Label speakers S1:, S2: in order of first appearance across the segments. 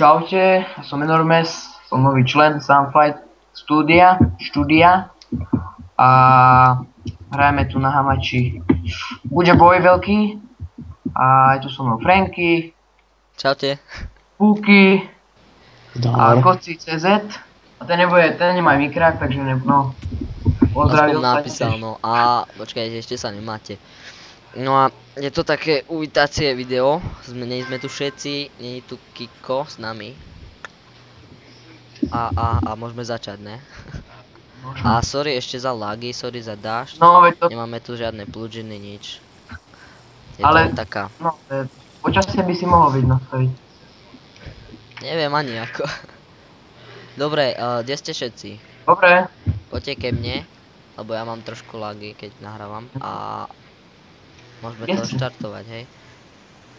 S1: Čaute, som Enormes, som nový člen Sunfight štúdia a hrajeme tu na Hamači. Bude boj veľký a je tu so mnou Franky,
S2: Čaute.
S1: Púky a
S3: Zdar.
S1: Koci.cz a ten nemá mikrák, takže pozdravil
S2: Aspoň
S1: sa.
S2: napísal, no a počkajte, ešte sa nemáte. No a je to také uvítacie video, nie sme tu všetci, nie je tu Kiko s nami. A môžeme začať, ne? A sorry ešte za lagy, sorry za dážď,
S1: No, veď to,
S2: nemáme tu žiadne pluginy, nič. Je
S1: Ale-
S2: to taká,
S1: no, počasie by si mohol byť nastaviť.
S2: neviem ani ako. Dobre, kde ste všetci?
S1: Dobre,
S2: Poďte ke mne, lebo ja mám trošku lagy, keď nahrávam a môžeme to
S1: Jasne.
S2: štartovať, hej.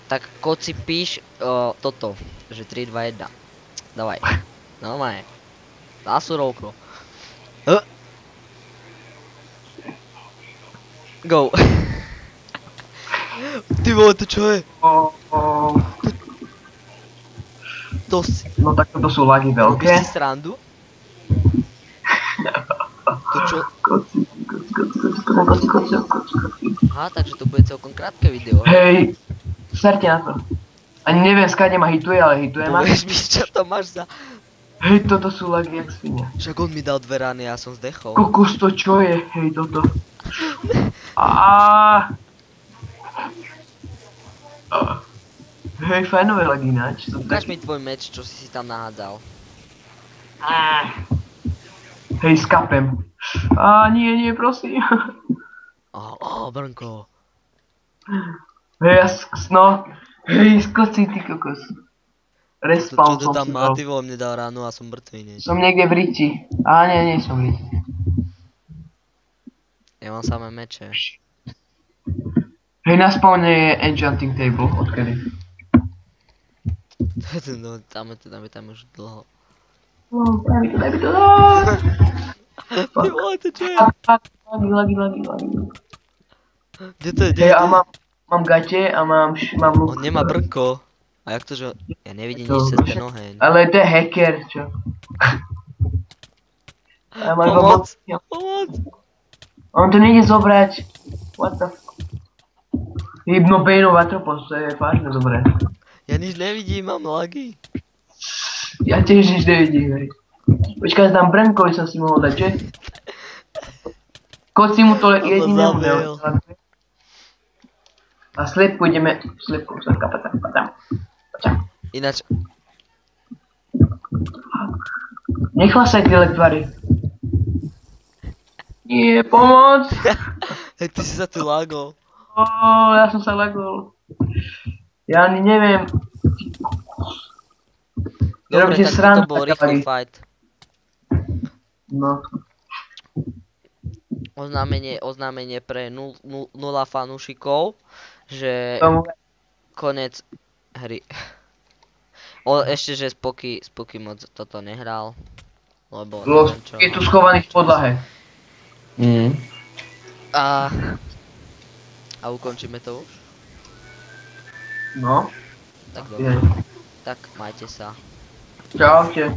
S2: Tak Koci píš toto, že 3, 2, 1. Dávaj. Normálne. Na surovko. Go. Ty vole, to čo je? To si,
S1: no tak toto sú lagy
S2: robíš
S1: veľké.
S2: si srandu? To čo?
S1: Koci.
S2: Aha, takže to bude celkom krátke video.
S1: Hej, serte na to. Ani neviem, skade ma hituje, ale hituje ma.
S2: Povieš mi, čo to máš za...
S1: Hej, toto sú lagy jak svinia.
S2: Však on mi dal dve rany, ja som zdechol.
S1: Kokos, to čo je? Hej, toto. Aaaa. Hej, fajnové lagy ináč.
S2: Ukáž mi tvoj meč, čo si tam nahádzal.
S1: Hej, skapem. Nie, prosím.
S2: Brnko.
S1: Hej, hej, skoci, ty kokos. Respawn
S2: Čo to
S1: som
S2: tam
S1: si
S2: má,
S1: dal.
S2: ty vole, mne dal ránu a som mŕtvý, nie?
S1: Som niekde v Riti. Nie som v Riti.
S2: Ja mám samé meče.
S1: Hej, na spawne je enchanting table, odkedy?
S2: No, tam je už dlho.
S1: Daj mi to.
S2: Ty vole, to čo je?
S1: Lagy.
S2: Kde to je,
S1: Hej, a mám gate a mám luk.
S2: On nemá brnko. A jak to, že... Ja nevidím nič cez ten oheň.
S1: Ale to je hacker, čo? A mám iba
S2: Pomoc!
S1: bod-
S2: Pomoc!
S1: On to nejde zobrať. What the fuck? Hypnobaneov Atropos, to je vážne zobrať.
S2: Ja nič nevidím, mám lagy.
S1: Ja tiež nič nevidím, hej. Počkaj, tam Brnkovi som si mohol dať, že? Koci mu to jediné
S2: zavel.
S1: A sliepku ideme, sliepku sa tam.
S2: Ináč,
S1: Nechlasaj tie lektvary. Nie, pomoc!
S2: hej, ty si sa tu lagol.
S1: Ja som sa lagol. Ja ani neviem.
S2: Dobre,
S1: Robíte
S2: tak
S1: srandu,
S2: to bol
S1: taká
S2: rýchly
S1: lagi.
S2: fight.
S1: No.
S2: Oznámenie pre 0 fanúšikov, že
S1: Tomu.
S2: konec hry. Ešte, že Spoky moc toto nehral, lebo neviem čo.
S1: Je tu schovaný v podlahe.
S2: A ukončíme to už?
S1: No.
S2: Tak
S1: Je.
S2: dobre. Tak majte sa.
S1: Čaute.